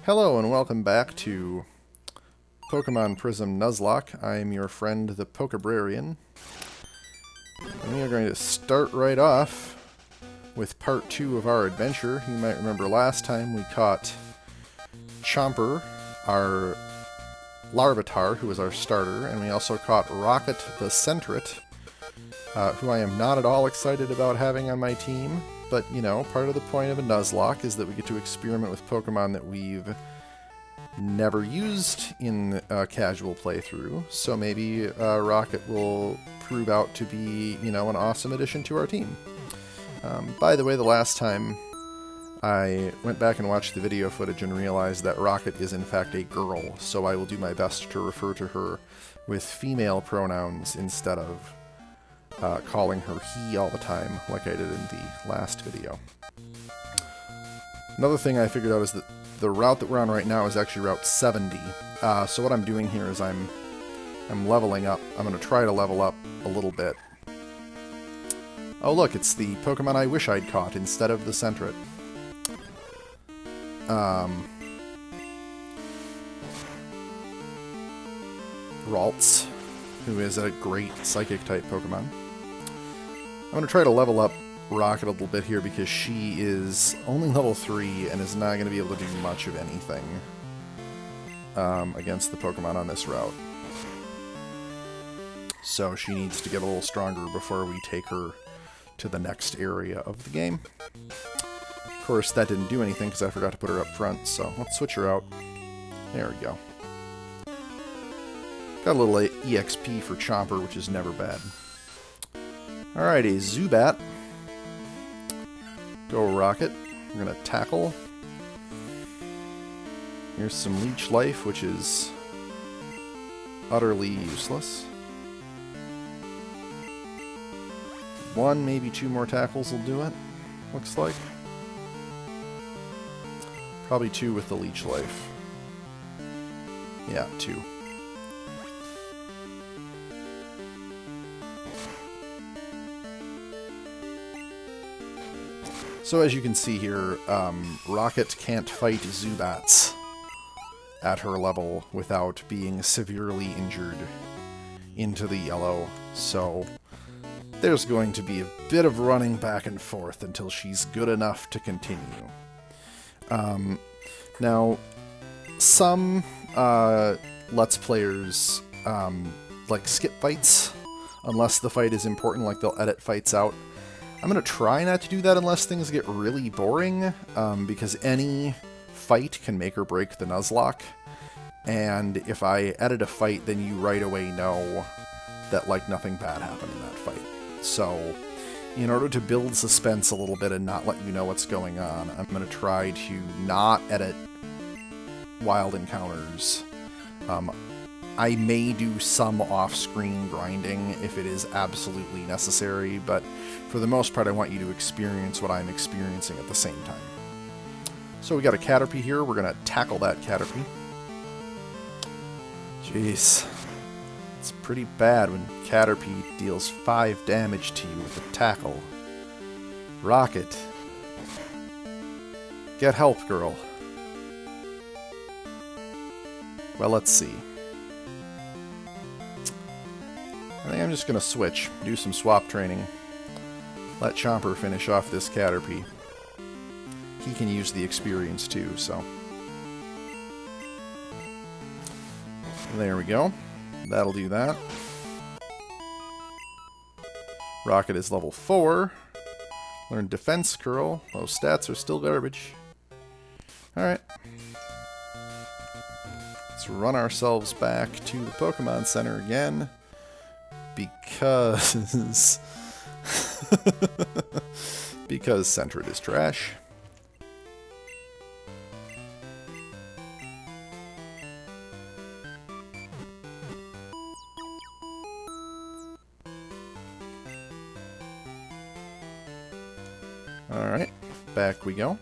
Hello and welcome back to Pokemon Prism Nuzlocke. I am your friend, the Pokebrarian. And we are going to start right off with part 2 of our adventure. You might remember last time we caught Chomper, our Larvitar, who was our starter, and we also caught Rocket the Centret, who I am not at all excited about having on my team. But, you know, part of the point of a Nuzlocke is that we get to experiment with Pokemon that we've never used in a casual playthrough. So maybe Rocket will prove out to be, you know, an awesome addition to our team. By the way, the last time I went back and watched the video footage and realized that Rocket is in fact a girl, so I will do my best to refer to her with female pronouns instead of calling her he all the time, like I did in the last video. Another thing I figured out is that the route that we're on right now is actually Route 70. So what I'm doing here is I'm leveling up. I'm going to try to level up a little bit. Oh look, it's the Pokemon I wish I'd caught instead of the Centret. Ralts, who is a great Psychic-type Pokemon. I'm going to try to level up Rocket a little bit here because she is only level 3 and is not going to be able to do much of anything against the Pokemon on this route. So she needs to get a little stronger before we take her to the next area of the game. Of course, that didn't do anything because I forgot to put her up front, so let's switch her out. There we go. Got a little EXP for Chomper, which is never bad. Alright, a Zubat. Go Rocket. We're going to tackle. Here's some Leech Life, which is utterly useless. 1, maybe 2 more tackles will do it, looks like. Probably 2 with the Leech Life. Yeah, 2. So as you can see here, Rocket can't fight Zubats at her level without being severely injured into the yellow. So there's going to be a bit of running back and forth until she's good enough to continue. Now, some Let's Players like skip fights unless the fight is important, like they'll edit fights out. I'm going to try not to do that unless things get really boring, because any fight can make or break the Nuzlocke, and if I edit a fight, then you right away know that, like, nothing bad happened in that fight. So, in order to build suspense a little bit and not let you know what's going on, I'm going to try to not edit wild encounters. I may do some off-screen grinding if it is absolutely necessary, but for the most part I want you to experience what I'm experiencing at the same time. So we got a Caterpie here, we're going to tackle that Caterpie. Jeez. It's pretty bad when Caterpie deals 5 damage to you with a tackle. Rocket. Get help, girl. Well, let's see. I think I'm just going to switch, do some swap training, let Chomper finish off this Caterpie. He can use the experience too, so. There we go. That'll do that. Rocket is level 4. Learn Defense Curl. Those stats are still garbage. Alright. Let's run ourselves back to the Pokemon Center again. Because... because Centret is trash. Alright, back we go.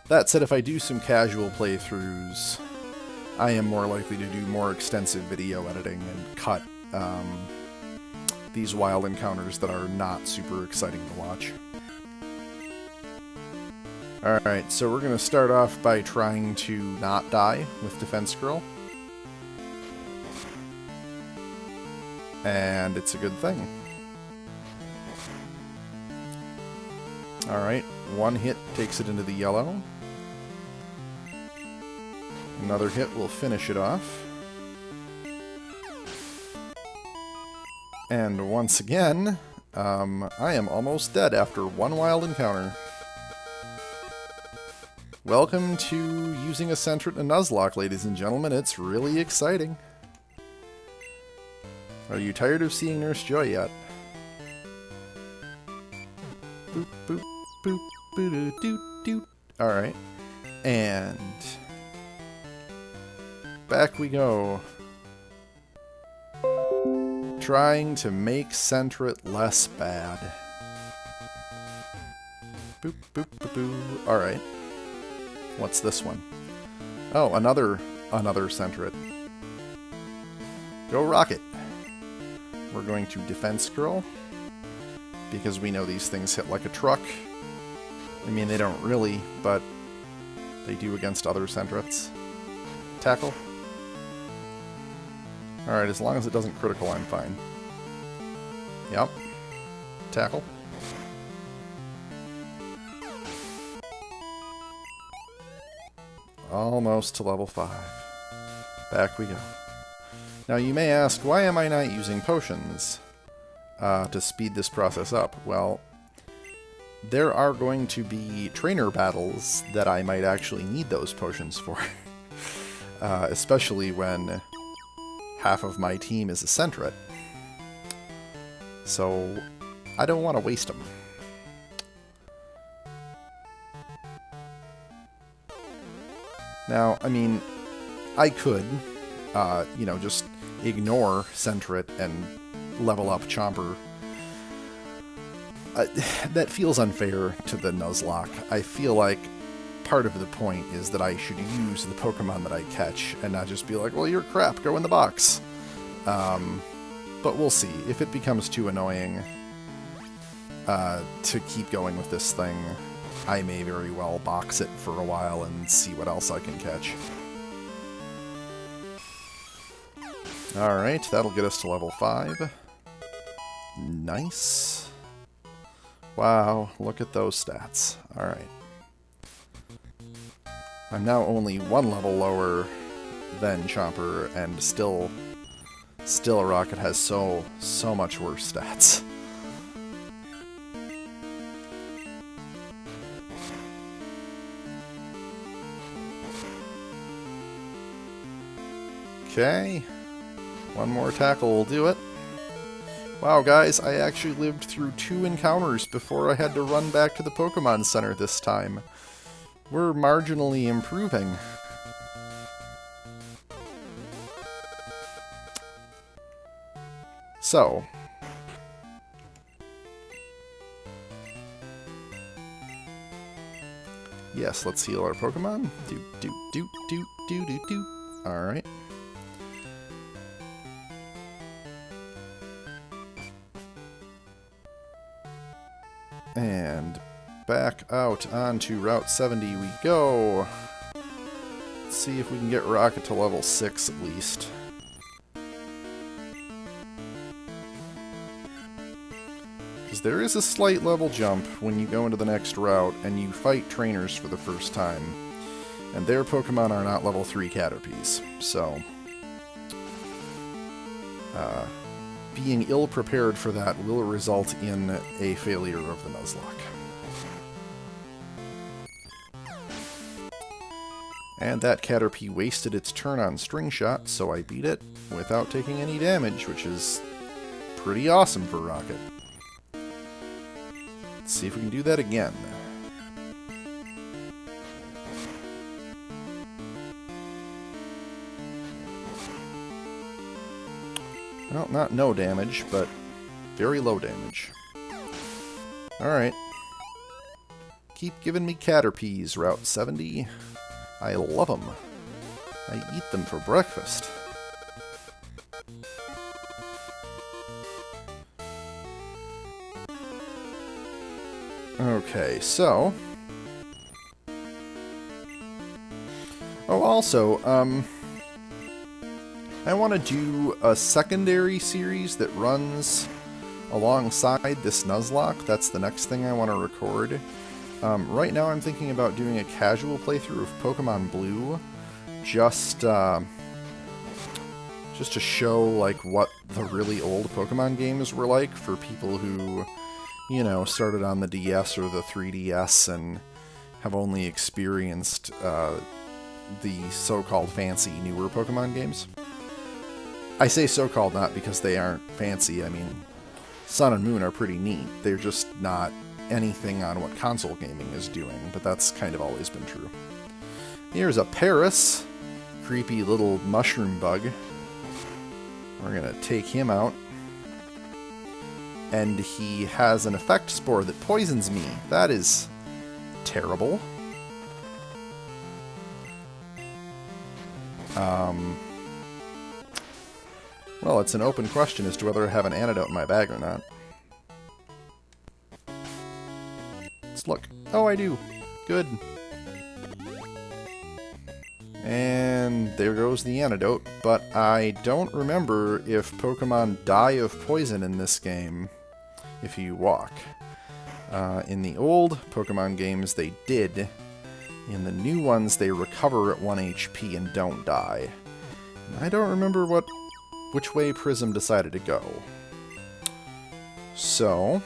That said, if I do some casual playthroughs, I am more likely to do more extensive video editing and cut these wild encounters that are not super exciting to watch. Alright, so we're going to start off by trying to not die with Defense Scroll. And it's a good thing. Alright, one hit takes it into the yellow. Another hit will finish it off. And once again, I am almost dead after one wild encounter. Welcome to using a Sentret in a Nuzlocke, ladies and gentlemen. It's really exciting. Are you tired of seeing Nurse Joy yet? Boop, boop, boop, boo doo doo. Alright. And back we go. Trying to make Sentret less bad. Boop, boop, boop, boo. Alright. What's this one? Oh, another Sentret. Go Rocket! We're going to Defense Scroll, because we know these things hit like a truck. I mean, they don't really, but they do against other Sentrets. Tackle. Alright, as long as it doesn't critical, I'm fine. Yep. Tackle. Almost to level 5. Back we go. Now you may ask, why am I not using potions to speed this process up? Well, there are going to be trainer battles that I might actually need those potions for. Especially when half of my team is a Sentret. So I don't want to waste them. Now, I mean, I could, you know, just ignore Sentret and level up Chomper. That feels unfair to the Nuzlocke. I feel like part of the point is that I should use the Pokemon that I catch and not just be like, well, you're crap, go in the box. But we'll see. If it becomes too annoying to keep going with this thing, I may very well box it for a while and see what else I can catch. Alright, that'll get us to level 5. Nice. Wow, look at those stats. Alright. I'm now only one level lower than Chomper, and still a Rocket has so much worse stats. Okay, one more tackle will do it. Wow, guys, I actually lived through 2 encounters before I had to run back to the Pokemon Center this time. We're marginally improving. So, yes, let's heal our Pokemon. Do. Alright. And back out onto Route 70 we go. Let's see if we can get Rocket to level 6 at least. Because there is a slight level jump when you go into the next route and you fight trainers for the first time. And their Pokemon are not level 3 Caterpies, so being ill-prepared for that will result in a failure of the Nuzlocke. And that Caterpie wasted its turn on String Shot, so I beat it without taking any damage, which is pretty awesome for Rocket. Let's see if we can do that again. Well, not no damage, but very low damage. Alright. Keep giving me Caterpies, Route 70. I love them. I eat them for breakfast. Okay, so... Oh, also, I want to do a secondary series that runs alongside this Nuzlocke. That's the next thing I want to record. Right now I'm thinking about doing a casual playthrough of Pokemon Blue, just to show like what the really old Pokemon games were like for people who, you know, started on the DS or the 3DS and have only experienced the so-called fancy newer Pokemon games. I say so-called not because they aren't fancy. I mean, Sun and Moon are pretty neat. They're just not anything on what console gaming is doing, but that's kind of always been true. Here's a Paris, creepy little mushroom bug. We're gonna take him out. And he has an effect spore that poisons me. That is terrible. Well, it's an open question as to whether I have an antidote in my bag or not. Let's look. Oh, I do. Good. And there goes the antidote, but I don't remember if Pokemon die of poison in this game if you walk. In the old Pokemon games, they did. In the new ones, they recover at 1 HP and don't die. And I don't remember which way Prism decided to go. So...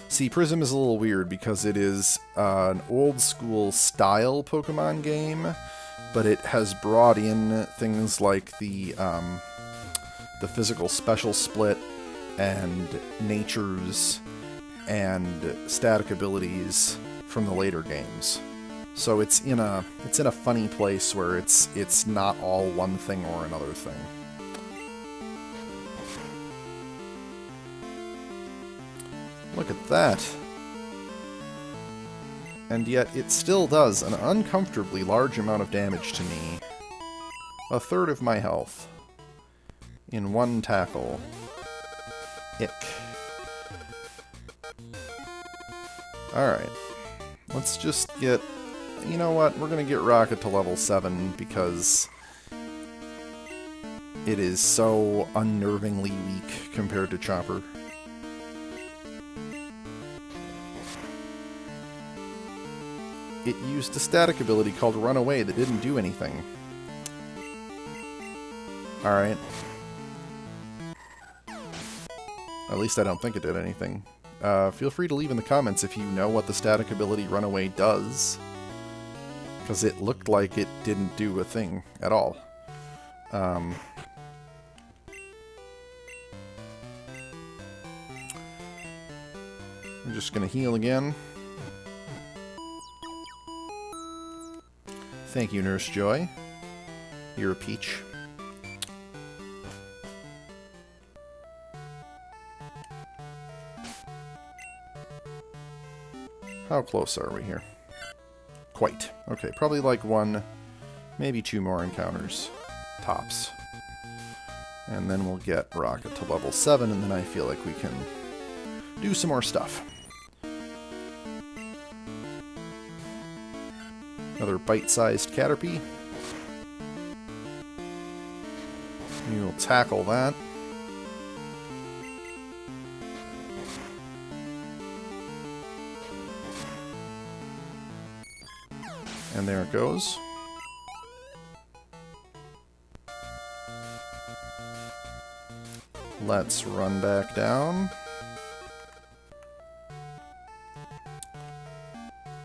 See, Prism is a little weird because it is an old-school style Pokemon game, but it has brought in things like the physical special split and natures and static abilities from the later games. So it's in a funny place where it's not all one thing or another thing. Look at that. And yet it still does an uncomfortably large amount of damage to me. A third of my health. In one tackle. Ick. Alright. Let's just get... You know what? We're gonna get Rocket to level 7 because... it is so unnervingly weak compared to Chopper. It used a static ability called Run Away that didn't do anything. Alright. At least I don't think it did anything. Feel free to leave in the comments if you know what the static ability Run Away does. Because it looked like it didn't do a thing at all. I'm just going to heal again. Thank you, Nurse Joy. You're a peach. How close are we here? Quite. Okay, probably like one, maybe two more encounters. Tops. And then we'll get Rocket to level 7, and then I feel like we can do some more stuff. Another bite-sized Caterpie. You'll tackle that. And there it goes. Let's run back down.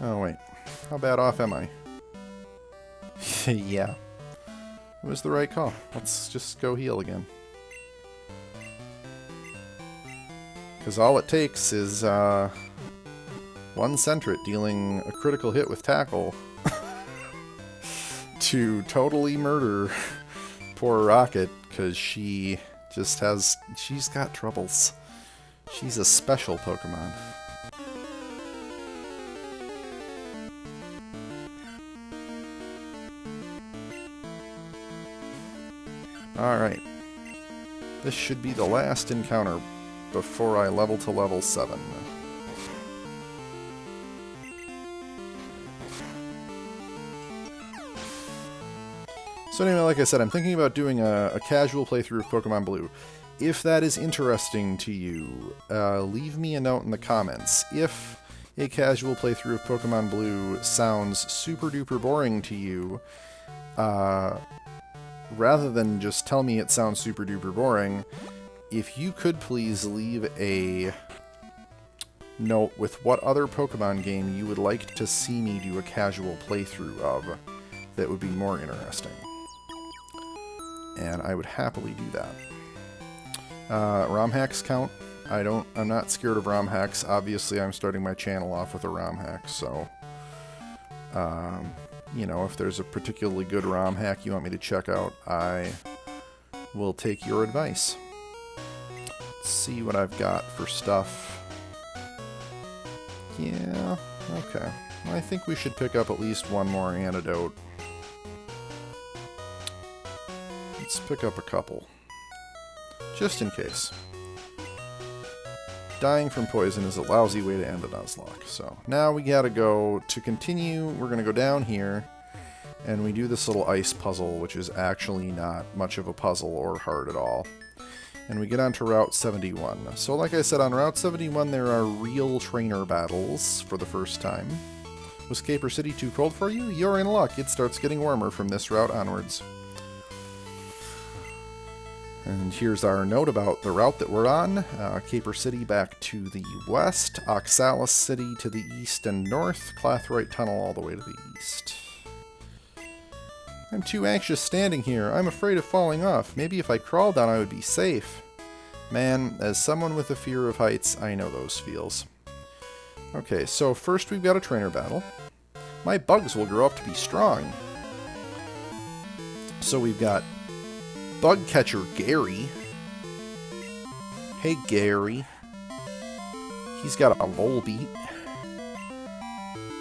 Oh wait, how bad off am I? Yeah. It was the right call. Let's just go heal again. Because all it takes is one Sentret dealing a critical hit with Tackle to totally murder poor Rocket, because she just has... she's got troubles. She's a special Pokemon. Alright. This should be the last encounter before I level to level 7. So anyway, like I said, I'm thinking about doing a casual playthrough of Pokemon Blue. If that is interesting to you, leave me a note in the comments. If a casual playthrough of Pokemon Blue sounds super duper boring to you, rather than just tell me it sounds super duper boring, if you could please leave a note with what other Pokemon game you would like to see me do a casual playthrough of that would be more interesting. And I would happily do that. ROM hacks count. I'm not scared of ROM hacks. Obviously, I'm starting my channel off with a ROM hack, so you know, if there's a particularly good ROM hack you want me to check out, I will take your advice. Let's see what I've got for stuff. Yeah, okay. I think we should pick up at least one more antidote. Let's pick up a couple. Just in case. Dying from poison is a lousy way to end a Nuzlocke. So now we gotta go, to continue, we're gonna go down here, and we do this little ice puzzle, which is actually not much of a puzzle or hard at all. And we get onto Route 71. So like I said, on Route 71 there are real trainer battles for the first time. Was Caper City too cold for you? You're in luck, it starts getting warmer from this route onwards. And here's our note about the route that we're on. Caper City back to the west, Oxalis City to the east and north, Clathrite Tunnel all the way to the east. I'm too anxious standing here. I'm afraid of falling off. Maybe if I crawled down I would be safe. Man, as someone with a fear of heights, I know those feels. Okay, so first we've got a trainer battle. My bugs will grow up to be strong. So we've got Bug Catcher Gary. Hey Gary. He's got a Volbeat,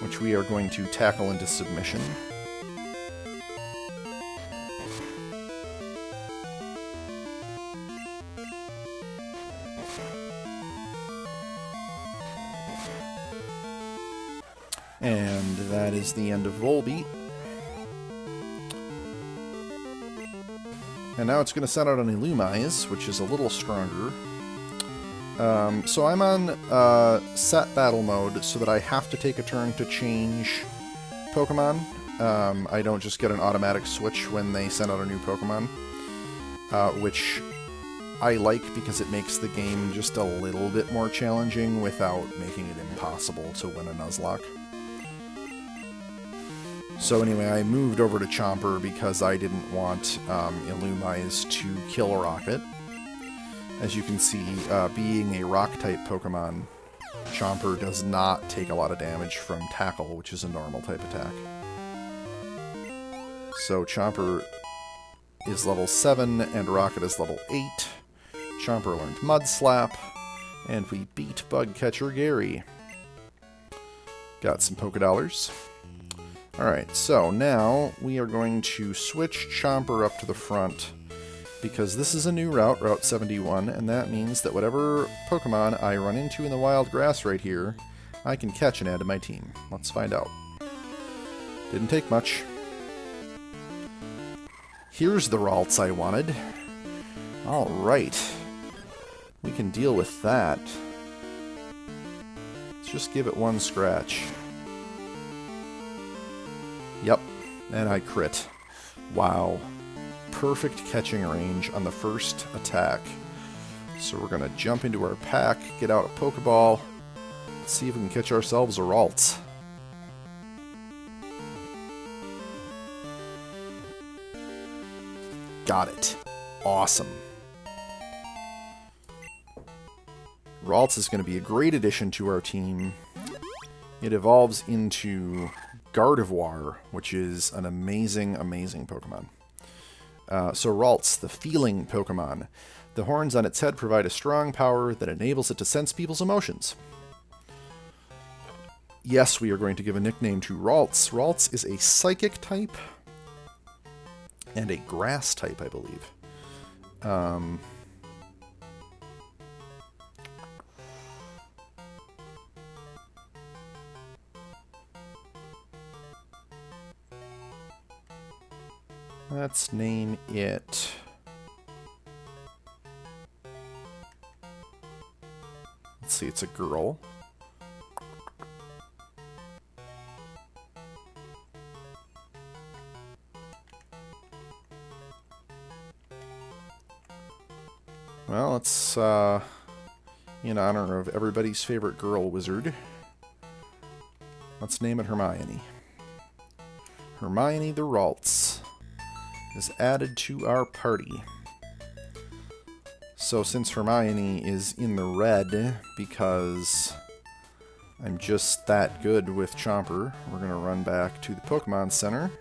which we are going to tackle into submission. And that is the end of Volbeat. And now it's going to send out an Illumise, which is a little stronger. So I'm on set battle mode so that I have to take a turn to change Pokemon. I don't just get an automatic switch when they send out a new Pokemon, which I like because it makes the game just a little bit more challenging without making it impossible to win a Nuzlocke. So anyway, I moved over to Chomper because I didn't want Illumise to kill Rocket. As you can see, being a Rock-type Pokemon, Chomper does not take a lot of damage from Tackle, which is a normal type attack. So Chomper is level 7 and Rocket is level 8. Chomper learned Mud Slap, and we beat Bug Catcher Gary. Got some Pokedollars. Alright, so now we are going to switch Chomper up to the front, because this is a new route, Route 71, and that means that whatever Pokemon I run into in the wild grass right here, I can catch and add to my team. Let's find out. Didn't take much. Here's the Ralts I wanted. Alright. We can deal with that. Let's just give it one scratch. Yep, and I crit. Wow. Perfect catching range on the first attack. So we're going to jump into our pack, get out a Pokeball, see if we can catch ourselves a Ralts. Got it. Awesome. Ralts is going to be a great addition to our team. It evolves into Gardevoir, which is an amazing, amazing Pokemon. So Ralts, the feeling Pokemon. The horns on its head provide a strong power that enables it to sense people's emotions. Yes, we are going to give a nickname to Ralts. Ralts is a psychic type and a grass type, I believe. Let's name it... Let's see, it's a girl. Well, it's in honor of everybody's favorite girl wizard. Let's name it Hermione. Hermione the Ralts is added to our party. So since Hermione is in the red because I'm just that good with Chomper, we're going to run back to the Pokemon Center.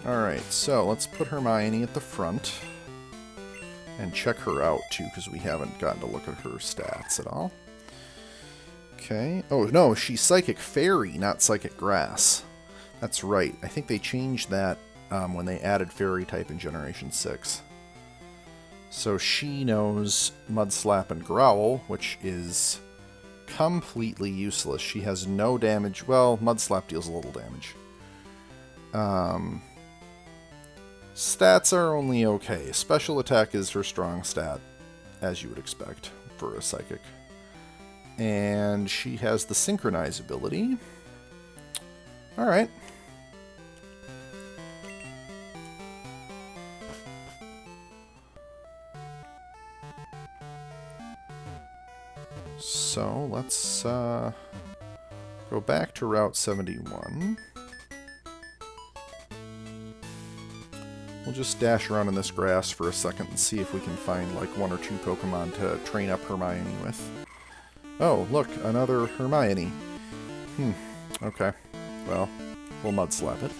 Alright, so let's put Hermione at the front and check her out too, because we haven't gotten to look at her stats at all. Okay. Oh, no, she's Psychic Fairy, not Psychic Grass. That's right. I think they changed that when they added Fairy type in Generation 6. So she knows Mud Slap and Growl, which is completely useless. She has no damage. Well, Mud Slap deals a little damage. Stats are only okay. Special attack is her strong stat, as you would expect for a Psychic. And she has the Synchronize ability. Alright. So, let's go back to Route 71. We'll just dash around in this grass for a second and see if we can find like one or two Pokemon to train up Hermione with. Oh, look, another Hermione. Okay. Well, we'll Mud Slap it.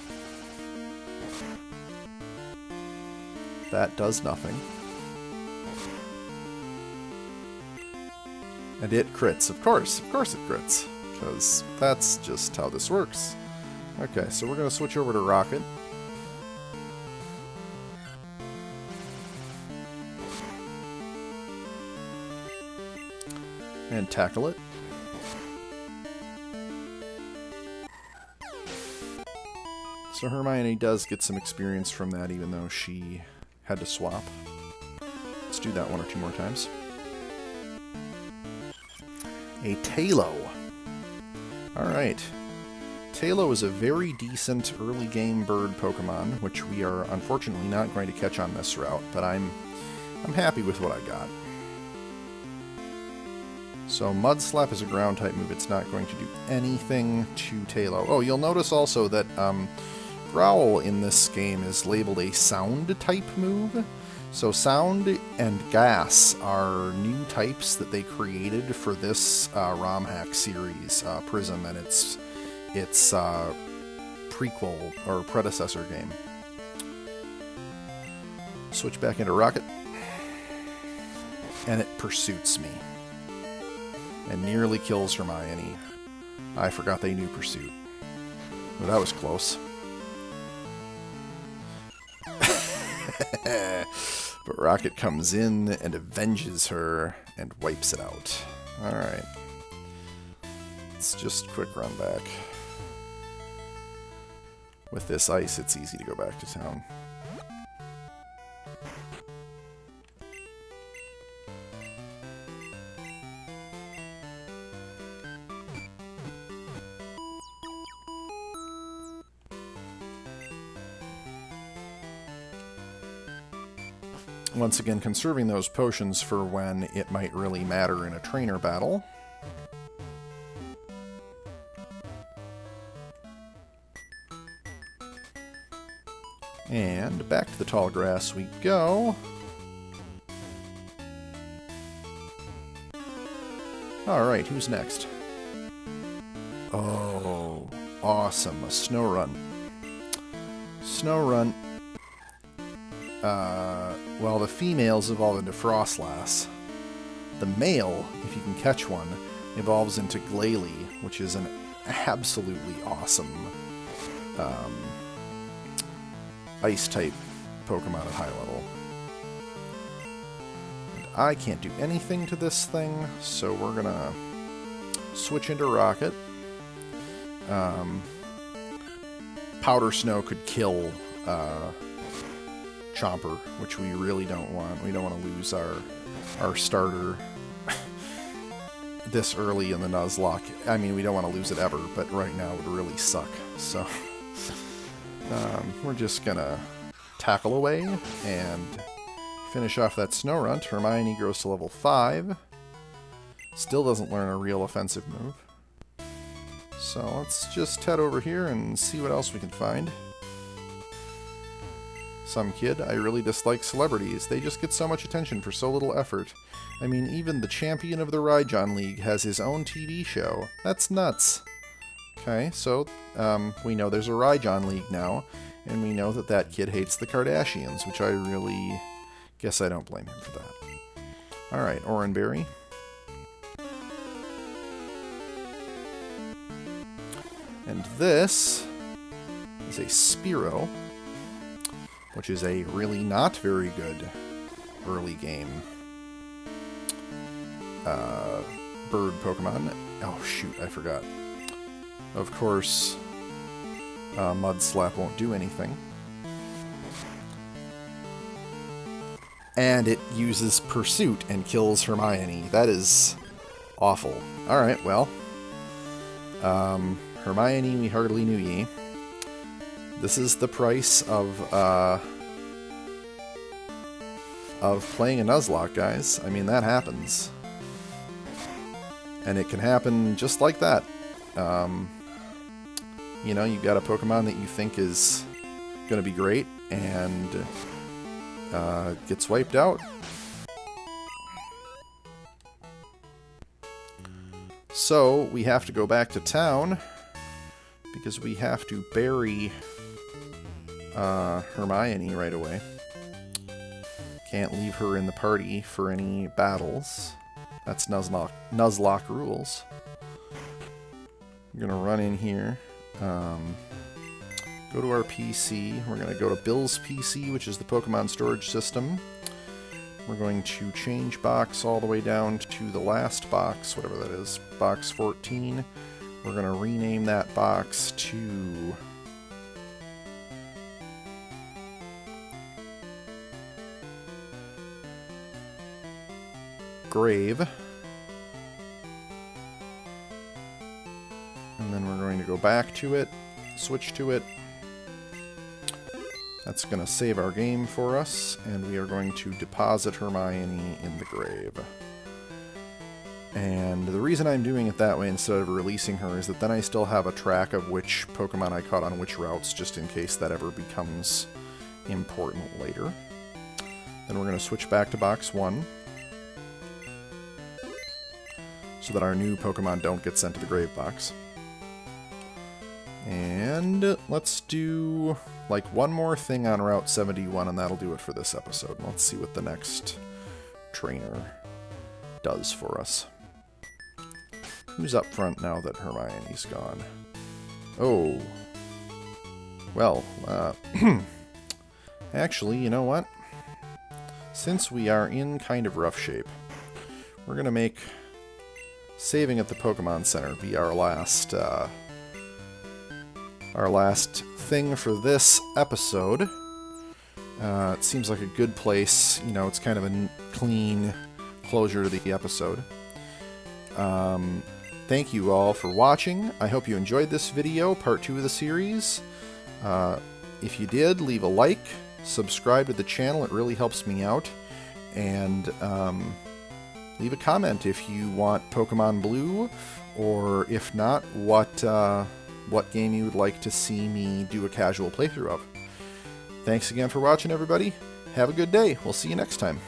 That does nothing. And it crits. Of course it crits. Because that's just how this works. Okay, so we're going to switch over to Rocket. And tackle it. So Hermione does get some experience from that, even though she had to swap. Let's do that one or two more times. A Tailo. Alright. Tailo is a very decent early game bird Pokemon, which we are unfortunately not going to catch on this route, but I'm happy with what I got. So Mud Slap is a ground type move. It's not going to do anything to Tailo. Oh, you'll notice also that Growl in this game is labeled a sound type move. So Sound and Gas are new types that they created for this ROM hack series, Prism, and its prequel or predecessor game. Switch back into Rocket, and it pursuits me. And nearly kills Hermione. I forgot they knew Pursuit. Well, that was close. But Rocket comes in and avenges her and wipes it out. Alright. Let's just quick run back. With this ice, it's easy to go back to town. Once again, conserving those potions for when it might really matter in a trainer battle. And back to the tall grass we go. Alright, who's next? Oh, awesome, a Snow Run. Well, the females evolve into Frostlass. The male, if you can catch one, evolves into Glalie, which is an absolutely awesome Ice-type Pokemon at high level. And I can't do anything to this thing, so we're gonna switch into Rocket. Powder Snow could kill Chomper, which we really don't want. We don't want to lose our starter this early in the Nuzlocke. I mean, we don't want to lose it ever, but right now it would really suck. So we're just gonna tackle away and finish off that Snorunt. Hermione grows to level 5. Still doesn't learn a real offensive move. So let's just head over here and see what else we can find. Some kid, I really dislike celebrities. They just get so much attention for so little effort. I mean, even the champion of the Raijon League has his own TV show. That's nuts. Okay, so we know there's a Raijon League now, and we know that that kid hates the Kardashians, which I really guess I don't blame him for that. Alright, Oranberry. And this is a Spearow, which is a really not very good early game bird Pokemon. Oh shoot, I forgot. Of course, Mudslap won't do anything. And it uses Pursuit and kills Hermione. That is awful. Alright, well. Hermione, we hardly knew ye. This is the price of playing a Nuzlocke, guys. I mean, that happens. And it can happen just like that. You know, you've got a Pokemon that you think is going to be great, and gets wiped out. So, we have to go back to town, because we have to bury Hermione right away. Can't leave her in the party for any battles. That's Nuzlocke rules. I'm gonna run in here, go to our PC. We're gonna go to Bill's PC, which is the Pokemon storage system. We're going to change box all the way down to the last box, whatever that is, box 14. We're gonna rename that box to Grave. And then we're going to go back to it, switch to it. That's going to save our game for us, and we are going to deposit Hermione in the grave. And the reason I'm doing it that way instead of releasing her is that then I still have a track of which Pokemon I caught on which routes, just in case that ever becomes important later. Then we're going to switch back to box 1, so that our new Pokemon don't get sent to the grave box. And let's do like one more thing on Route 71, and that'll do it for this episode. Let's see what the next trainer does for us. Who's up front now that Hermione's gone? Oh. Well, actually, you know what? Since we are in kind of rough shape, we're going to make saving at the Pokemon Center be our last thing for this episode. It seems like a good place. You know, it's kind of a clean closure to the episode. Thank you all for watching. I hope you enjoyed this video, part 2 of the series. If you did, leave a like, subscribe to the channel, it really helps me out, and leave a comment if you want Pokemon Blue, or if not, what game you would like to see me do a casual playthrough of. Thanks again for watching, everybody. Have a good day. We'll see you next time.